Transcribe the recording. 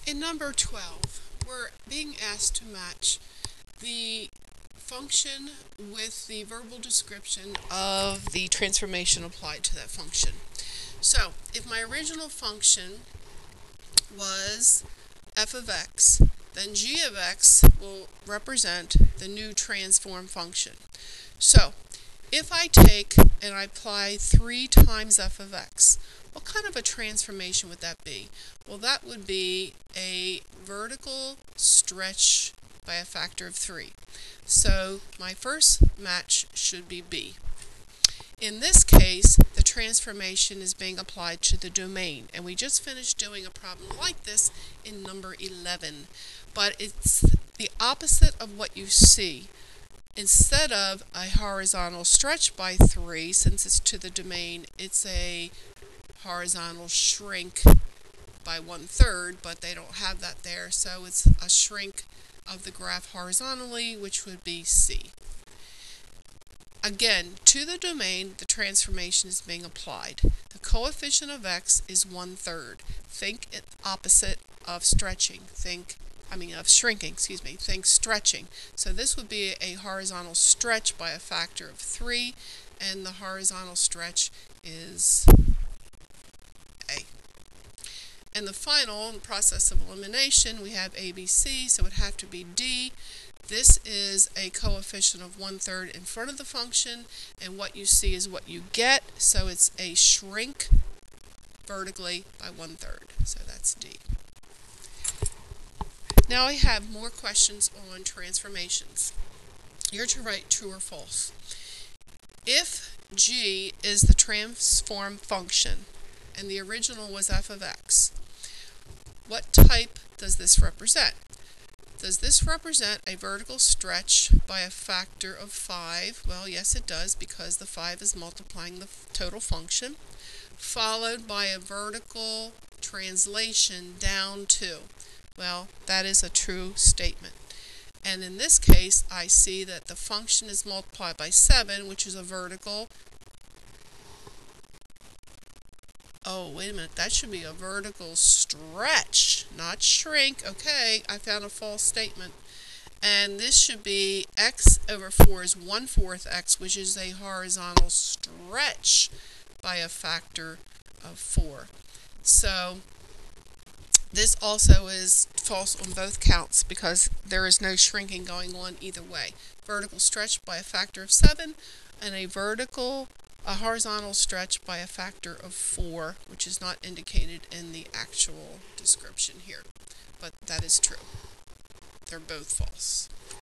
In number 12, we're being asked to match the function with the verbal description of the transformation applied to that function. So, if my original function was f of x, then g of x will represent the new transform function. So, if I take and I apply 3 times f of x, what kind of a transformation would that be? Well, that would be a vertical stretch by a factor of 3. So my first match should be B. In this case, the transformation is being applied to the domain, and we just finished doing a problem like this in number 11. But it's the opposite of what you see. Instead of a horizontal stretch by 3, since it's to the domain, it's a horizontal shrink by 1/3, but they don't have that there, so it's a shrink of the graph horizontally, which would be C. Again, to the domain, the transformation is being applied. The coefficient of x is 1/3. Think it opposite of stretching. Of shrinking, think stretching. So this would be a horizontal stretch by a factor of 3, and the horizontal stretch is A. And the final process of elimination, we have ABC, so it would have to be D. This is a coefficient of 1/3 in front of the function, and what you see is what you get, so it's a shrink vertically by 1/3, so that's D. Now I have more questions on transformations. You're to write true or false. If g is the transform function and the original was f of x, what type does this represent? Does this represent a vertical stretch by a factor of 5? Well, yes it does, because the 5 is multiplying the total function, followed by a vertical translation down 2. Well, that is a true statement. And in this case, I see that the function is multiplied by 7, which is a vertical. Oh, wait a minute, that should be a vertical stretch, not shrink. Okay, I found a false statement. And this should be x over 4 is 1/4 x, which is a horizontal stretch by a factor of 4. So this also is false on both counts because there is no shrinking going on either way. Vertical stretch by a factor of 7 and a horizontal stretch by a factor of 4, which is not indicated in the actual description here. But that is true. They're both false.